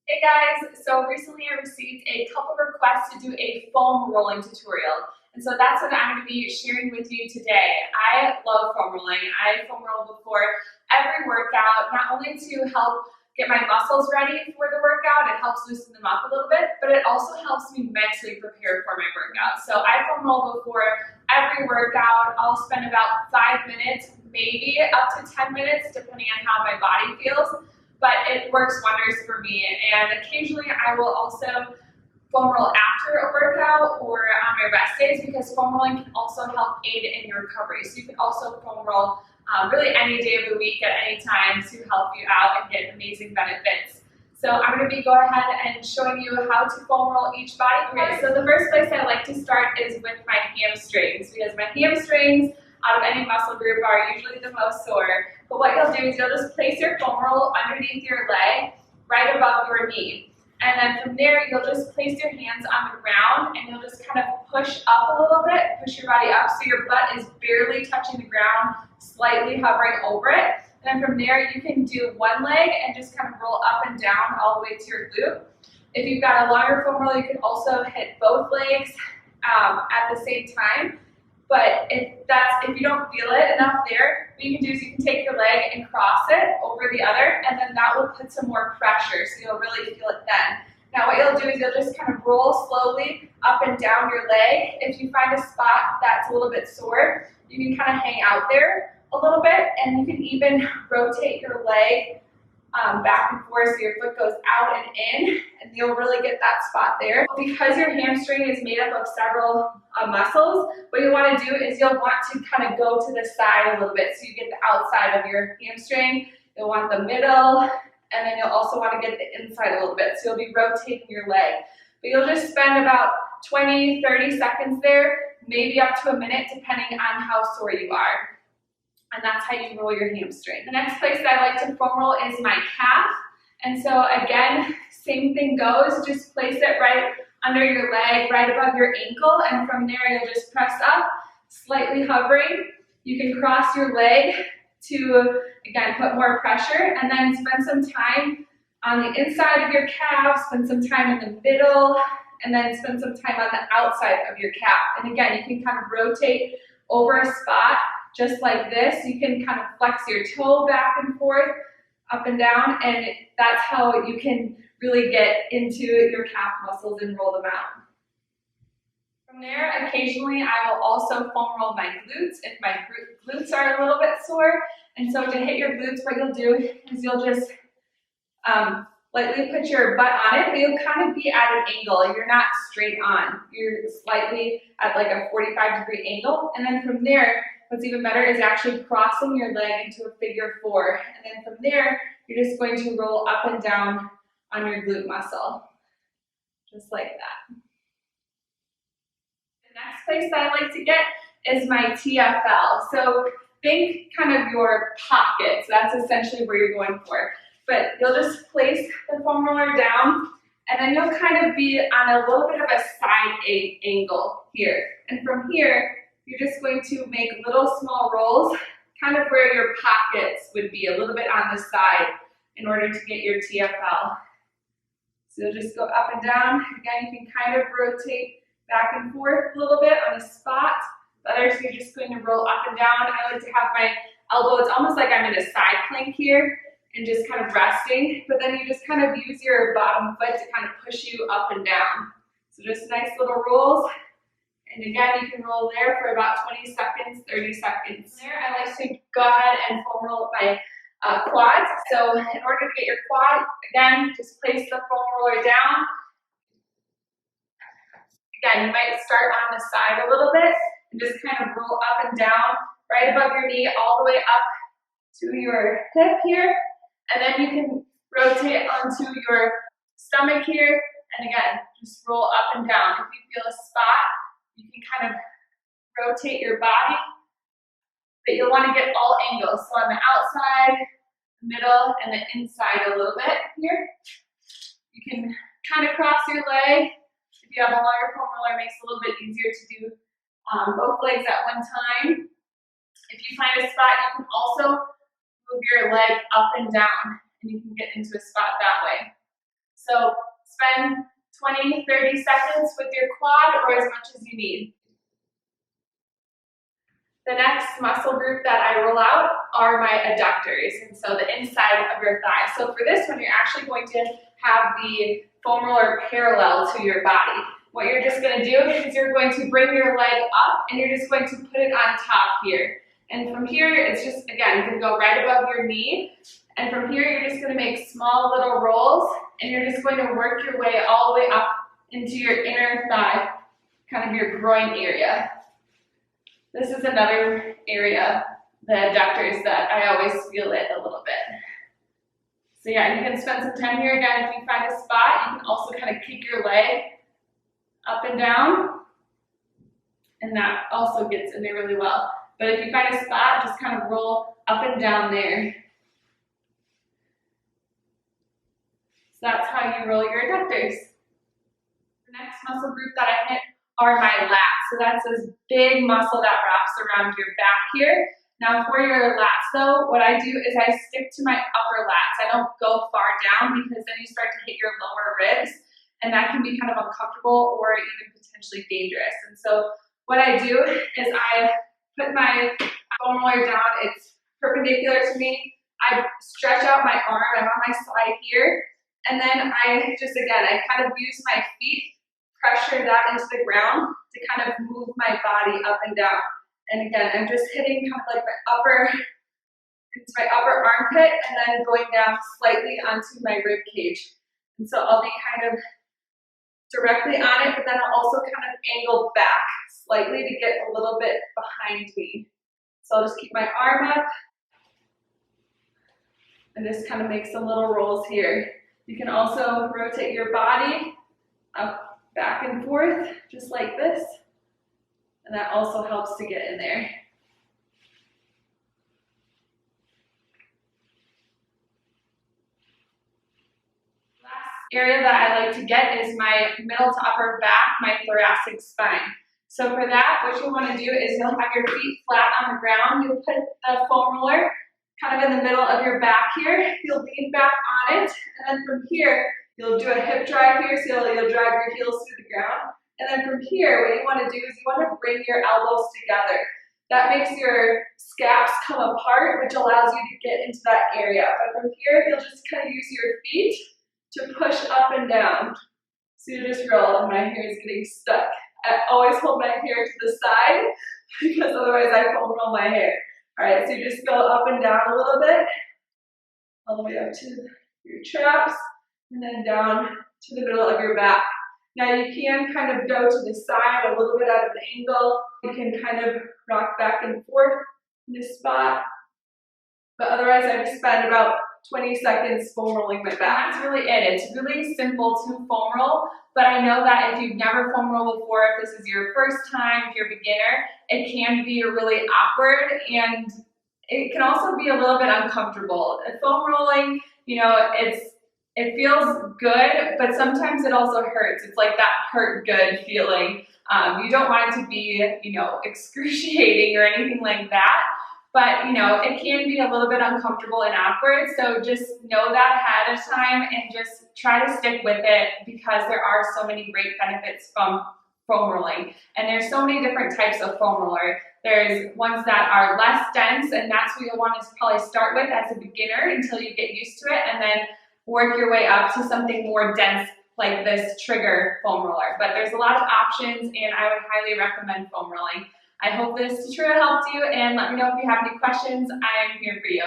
Hey guys, so recently I received a couple requests to do a foam rolling tutorial. And so that's what I'm going to be sharing with you today. I love foam rolling. I foam roll before every workout, not only to help get my muscles ready for the workout, it helps loosen them up a little bit, but it also helps me mentally prepare for my workout. So I foam roll before every workout. I'll spend about 5 minutes, maybe up to 10 minutes, depending on how my body feels. But it works wonders for me, and occasionally I will also foam roll after a workout or on my rest days, because foam rolling can also help aid in your recovery. So you can also foam roll really any day of the week at any time to help you out and get amazing benefits. So I'm going to be going ahead and showing you how to foam roll each body part. So the first place I like to start is with my hamstrings, because my hamstrings out of any muscle group are usually the most sore. But what you'll do is you'll just place your foam roll underneath your leg, right above your knee. And then from there, you'll just place your hands on the ground and you'll just kind of push up a little bit, push your body up so your butt is barely touching the ground, slightly hovering over it. And then from there, you can do one leg and just kind of roll up and down all the way to your glute. If you've got a longer foam roll, you can also hit both legs at the same time. But if you don't feel it enough there, what you can do is you can take your leg and cross it over the other, and then that will put some more pressure, so you'll really feel it then. Now what you'll do is you'll just kind of roll slowly up and down your leg. If you find a spot that's a little bit sore, you can kind of hang out there a little bit, and you can even rotate your leg back and forth so your foot goes out and in, and you'll really get that spot there. Because your hamstring is made up of several muscles, what you want to do is you'll want to kind of go to the side a little bit so you get the outside of your hamstring. You'll want the middle, and then you'll also want to get the inside a little bit, so you'll be rotating your leg. But you'll just spend about 20-30 seconds there, maybe up to a minute depending on how sore you are. And that's how you roll your hamstring. The next place that I like to foam roll is my calf. And so again, same thing goes, just place it right under your leg, right above your ankle, and from there you'll just press up, slightly hovering. You can cross your leg to, again, put more pressure, and then spend some time on the inside of your calf, spend some time in the middle, and then spend some time on the outside of your calf. And again, you can kind of rotate over a spot just like this. You can kind of flex your toe back and forth, up and down, and that's how you can really get into your calf muscles and roll them out. From there, occasionally I will also foam roll my glutes if my glutes are a little bit sore. And so to hit your glutes, what you'll do is you'll just lightly put your butt on it, but you'll kind of be at an angle. You're not straight on. You're slightly at like a 45-degree angle. And then from there, what's even better is actually crossing your leg into a figure 4. And then from there, you're just going to roll up and down on your glute muscle, just like that. The next place that I like to get is my TFL. So think kind of your pockets. That's essentially where you're going for. But you'll just place the foam roller down, and then you'll kind of be on a little bit of a side angle here. And from here, you're just going to make little small rolls, kind of where your pockets would be, a little bit on the side, in order to get your TFL. So you'll just go up and down. Again, you can kind of rotate back and forth a little bit on a spot. The others, you're just going to roll up and down. I like to have my elbow, it's almost like I'm in a side plank here, and just kind of resting, but then you just kind of use your bottom foot to kind of push you up and down. So just nice little rolls. And again, you can roll there for about 20 seconds, 30 seconds. There, I like to go ahead and foam roll my quads. So in order to get your quad, again, just place the foam roller down. Again, you might start on the side a little bit and just kind of roll up and down, right above your knee, all the way up to your hip here. And then you can rotate onto your stomach here, and again, just roll up and down. If you feel a spot, you can kind of rotate your body, but you'll want to get all angles. So on the outside, middle, and the inside a little bit here. You can kind of cross your leg. If you have a longer foam roller, it makes it a little bit easier to do both legs at one time. If you find a spot, you can also move your leg up and down, and you can get into a spot that way. So spend 20, 30 seconds with your quad or as much as you need. The next muscle group that I roll out are my adductors, and so the inside of your thigh. So for this one, you're actually going to have the foam roller parallel to your body. What you're just going to do is you're going to bring your leg up and you're just going to put it on top here. And from here, it's just, again, going to go right above your knee. And from here, you're just going to make small little rolls and you're just going to work your way all the way up into your inner thigh, kind of your groin area. This is another area, the adductors, that I always feel it a little bit. So yeah, you can spend some time here. Again, if you find a spot, you can also kind of kick your leg up and down, and that also gets in there really well. But if you find a spot, just kind of roll up and down there. So that's how you roll your adductors. The next muscle group that I hit are my lats. So that's this big muscle that wraps around your back here. Now for your lats though, what I do is I stick to my upper lats. I don't go far down because then you start to hit your lower ribs and that can be kind of uncomfortable or even potentially dangerous. And so what I do is I put my foam roller down, it's perpendicular to me. I stretch out my arm, I'm on my side here, and then I just, again, I kind of use my feet, pressure that into the ground to kind of move my body up and down. And again, I'm just hitting kind of like into my upper armpit and then going down slightly onto my rib cage. And so I'll be kind of directly on it, but then I'll also kind of angle back slightly to get a little bit behind me. So I'll just keep my arm up and just kind of make some little rolls here. You can also rotate your body up, back and forth, just like this. And that also helps to get in there. Last area that I like to get is my middle to upper back, my thoracic spine. So for that, what you'll want to do is you'll have your feet flat on the ground. You'll put the foam roller kind of in the middle of your back here. You'll lean back on it, and then from here, you'll do a hip drive here, so you'll drive your heels through the ground. And then from here, what you want to do is you want to bring your elbows together. That makes your scaps come apart, which allows you to get into that area. But from here, you'll just kind of use your feet to push up and down. So you just roll, and my hair is getting stuck. I always hold my hair to the side, because otherwise I foam roll my hair. All right, so you just go up and down a little bit, all the way up to your traps, and then down to the middle of your back. Now you can kind of go to the side a little bit at an angle. You can kind of rock back and forth in this spot. But otherwise I just spend about 20 seconds foam rolling my back. That's really it. It's really simple to foam roll, but I know that if you've never foam rolled before, if this is your first time, if you're a beginner, it can be really awkward and it can also be a little bit uncomfortable. Foam rolling, you know, it feels good, but sometimes it also hurts. It's like that hurt good feeling. You don't want it to be, you know, excruciating or anything like that, but, you know, it can be a little bit uncomfortable and awkward. So just know that ahead of time and just try to stick with it because there are so many great benefits from foam rolling. And there's so many different types of foam roller. There's ones that are less dense, and that's what you'll want to probably start with as a beginner until you get used to it, and then work your way up to something more dense like this trigger foam roller. But there's a lot of options and I would highly recommend foam rolling. I hope this tutorial helped you and let me know if you have any questions. I'm here for you.